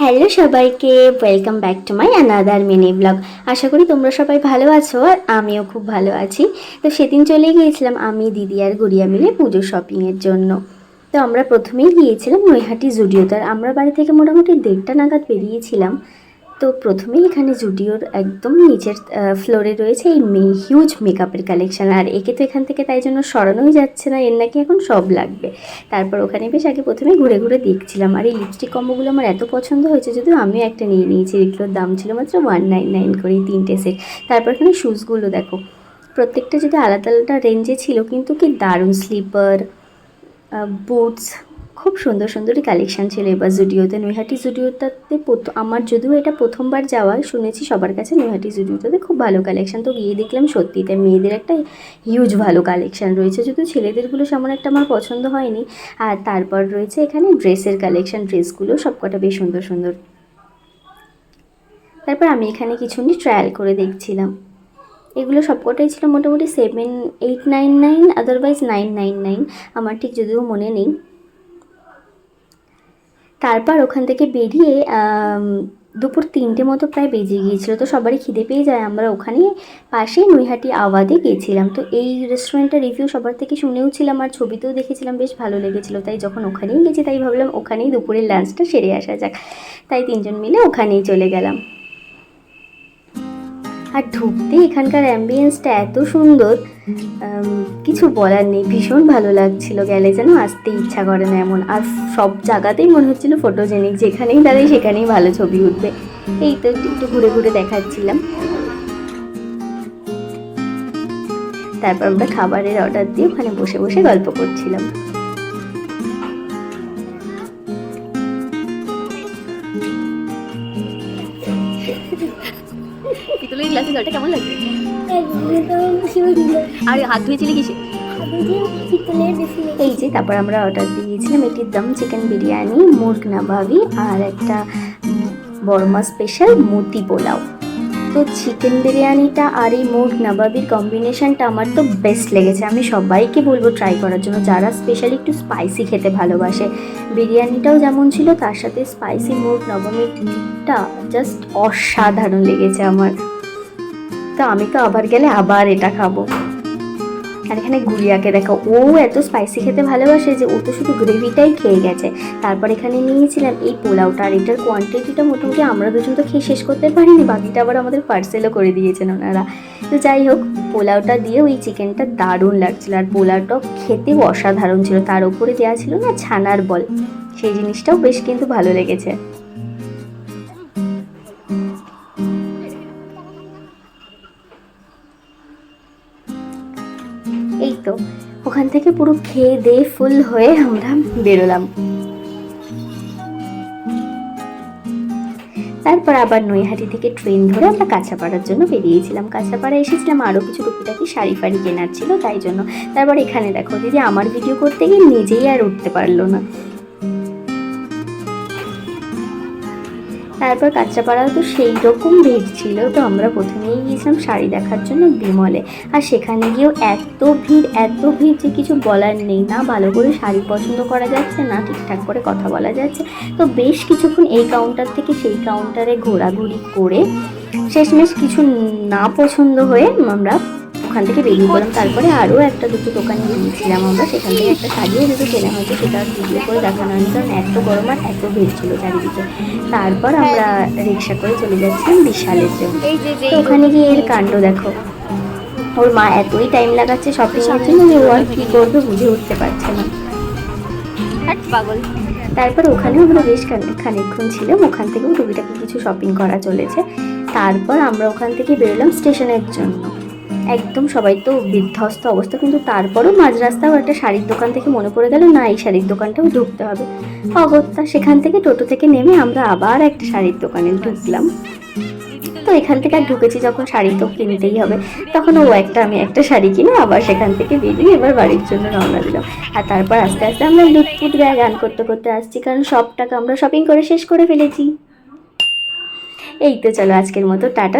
Hello সবাইকে, welcome back to my another mini blog. আশা করি তোমরা সবাই ভালো আছো আর আমিও খুব ভালো আছি। তো সেদিন চলে গিয়েছিলাম আমি, দিদি আর গুড়িয়া মিলে পুজোর শপিংয়ের জন্য। তো আমরা প্রথমেই গিয়েছিলাম নৈহাটি জুডিওতে। আর আমরা বাড়ি থেকে মোটামুটি 1:30 নাগাদ বেরিয়েছিলাম। তো প্রথমেই এখানে জুডিওর একদম নিচের ফ্লোরে রয়েছে এই হিউজ মেকআপের কালেকশান। আর একে তো এখান থেকে তাই জন্য সরানোই যাচ্ছে না, এর নাকি এখন সব লাগবে। তারপর ওখানে বেশ আগে প্রথমে ঘুরে ঘুরে দেখছিলাম। আর এই লিপস্টিক কম্বোগুলো আমার এত পছন্দ হয়েছে, যদিও আমিও একটা নিয়ে নিয়েছি। এগুলোর দাম ছিল মাত্র 199 করে, 3টে সেট। তারপর এখানে শ্যুজগুলো দেখো, প্রত্যেকটা যদি আলাদা আলাদা রেঞ্জে ছিল, কিন্তু কি দারুণ স্লিপার, বুটস, খুব সুন্দর সুন্দরই কালেকশান ছিল এবার জুডিওতে। নৈহাটি জুডিওটাতে আমার যদিও এটা প্রথমবার যাওয়া, শুনেছি সবার কাছে নৈহাটি জুডিওটাতে খুব ভালো কালেকশান। তো গিয়ে দেখলাম সত্যিতে মেয়েদের একটা হিউজ ভালো কালেকশান রয়েছে, যদিও ছেলেদেরগুলো সেমন একটা আমার পছন্দ হয়নি। আর তারপর রয়েছে এখানে ড্রেসের কালেকশান, ড্রেসগুলো সবকটা বেশ সুন্দর সুন্দর। তারপর আমি এখানে কিছু নিয়ে ট্রায়াল করে দেখছিলাম। এগুলো সবকটাই ছিল মোটামুটি 7,899, আদারওয়াইজ 999, আমার ঠিক যদিও মনে নেই। তারপর ওখান থেকে বেরিয়ে দুপুর 3টে মতো প্রায় বেজে গিয়েছিলো। তো সবারই খিদে পেয়ে যায়, আমরা ওখানেই পাশেই নৈহাটি আওয়াদে গেছিলাম। তো এই রেস্টুরেন্টটার রিভিউ সবার থেকে শুনেও ছিলাম আর ছবিতেও দেখেছিলাম, বেশ ভালো লেগেছিলো। তাই যখন ওখানেই গেছি তাই ভাবলাম ওখানেই দুপুরের লাঞ্চটা সেরে আসা যাক। তাই 3জন মিলে ওখানেই চলে গেলাম। আর ঢুকতে এখানকার অ্যাম্বিয়েন্সটা এত সুন্দর, কিছু বলার নেই, ভীষণ ভালো লাগছিল। গেলে যেন আসতে ইচ্ছা করে না এমন। আর সব জায়গাতেই মনে হচ্ছিল ফটোজেনিক, যেখানেই দাঁড়াই সেখানেই ভালো ছবি উঠবে। এই তো একটু ঘুরে ঘুরে দেখাচ্ছিলাম। তারপর আমরা খাবারের অর্ডার দিয়ে ওখানে বসে বসে গল্প করছিলাম। পিতলের গ্লাসে জলটা কেমন লাগবে? আর হাত ধুয়েছিলি কিসে? এই যে তারপর আমরা অর্ডার দিয়েছিলাম এটি দম চিকেন বিরিয়ানি, মুর্গ নাভাবি আর একটা বর্মা স্পেশাল মতি পোলাও। তো চিকেন বিরিয়ানিটা আর এই মুর্গ নাভাবির কম্বিনেশনটা আমার তো বেস্ট লেগেছে। আমি সবাইকে বলবো ট্রাই করার জন্য, যারা স্পেশালি একটু স্পাইসি খেতে ভালোবাসে। বিরিয়ানিটাও যেমন ছিল, তার সাথে স্পাইসি মুর্গ নাভাবিটা জাস্ট অসাধারণ লেগেছে আমার। তো আমি তো আবার গেলে আবার এটা খাবো। আর এখানে গুড়িয়াকে দেখো, ও এত স্পাইসি খেতে ভালোবাসে যে ও তো শুধু গ্রেভিটাই খেয়ে গেছে। তারপর এখানে নিয়েছিলাম এই পোলাওটা, আর এটার কোয়ান্টিটিটা মোটামুটি আমরা দুজন তো খেয়ে শেষ করতে পারিনি, বাকিটা আবার আমাদের পার্সেলও করে দিয়েছেন ওনারা। তো যাই হোক, পোলাওটা দিয়ে ওই চিকেনটা দারুণ লাগছিল। আর পোলাওটাও খেতেও অসাধারণ ছিল। তার উপরে দেওয়া ছিল না ছানার বল, সেই জিনিসটাও বেশ কিন্তু ভালো লেগেছে। এই তো ওখান থেকে পুরো খেয়ে দিয়ে ফুল হয়ে আমরা বেরোলাম। তারপর আবার নৈহাটি থেকে ট্রেন ধরে আমরা কাঁচাপাড়ার জন্য বেরিয়েছিলাম। কাঁচাপাড়া এসেছিলাম আরও কিছু টুকিটাকি শাড়ি ফাড়ি কেনার ছিল, তাই জন্য। তারপর এখানে দেখো, দিদি আমার ভিডিও করতে গিয়ে নিজেই আর উঠতে পারলো না। তারপর কাঁচরাপাড়াও তো সেই রকম ভিড় ছিল। তো আমরা প্রথমেই গিয়েছিলাম শাড়ি দেখার জন্য বিমলে। আর সেখানে গিয়েও এত ভিড় যে কিছু বলার নেই। না ভালো করে শাড়ি পছন্দ করা যাচ্ছে, না ঠিকঠাক করে কথা বলা যাচ্ছে। তো বেশ কিছুক্ষণ এই কাউন্টার থেকে সেই কাউন্টারে ঘোরাঘুরি করে শেষমেশ কিছু না পছন্দ হয়ে আমরা ওখান থেকে বেরিয়ে পড়লাম। তারপরে আরও একটা দুটো দোকানে গিয়েছিলাম আমরা, সেখান থেকে একটা শাড়িও দুটো কেনা হয়েছে, সেটা ভিডিও করে দেখানো হয়নি কারণ এত গরম আর এত ভিড় ছিল চারিদিকে। তারপর আমরা রিক্সা করে চলে যাচ্ছিলাম বিশালের জন্য। তো ওখানে গিয়ে এর কাণ্ড দেখো, ওর মা এতই টাইম লাগাচ্ছে শপিংয়ের জন্য যে ও আর কী করবে বুঝে উঠতে পারছে না, পাগল। তারপর ওখানেও আমরা বেশ খানিকক্ষণ ছিলাম, ওখান থেকেও টুকিটাকি কিছু শপিং করা চলেছে। তারপর আমরা ওখান থেকে বেরোলাম স্টেশনের জন্য। একদম সবাই তো বিধ্বস্ত অবস্থা, কিন্তু তারপরও মাঝ রাস্তাও একটা শাড়ির দোকান থেকে মনে পড়ে গেল না এই শাড়ির দোকানটাও ঢুকতে হবে। অগত্যা সেখান থেকে টোটো থেকে নেমে আমরা আবার একটা শাড়ির দোকানে ঢুকলাম। তো এখান থেকে আর ঢুকেছি যখন, শাড়ি তো কিনতেই হবে, তখন ও একটা আমি একটা শাড়ি কিনে আবার সেখান থেকে বেরিয়ে এবার বাড়ির জন্য রওনা দিলাম। আর তারপর আস্তে আস্তে আমরা লুটপুট গায়ে গান করতে করতে আসছি, কারণ সব টাকা আমরা শপিং করে শেষ করে ফেলেছি। এই তো চলো আজকের মতো টাটা।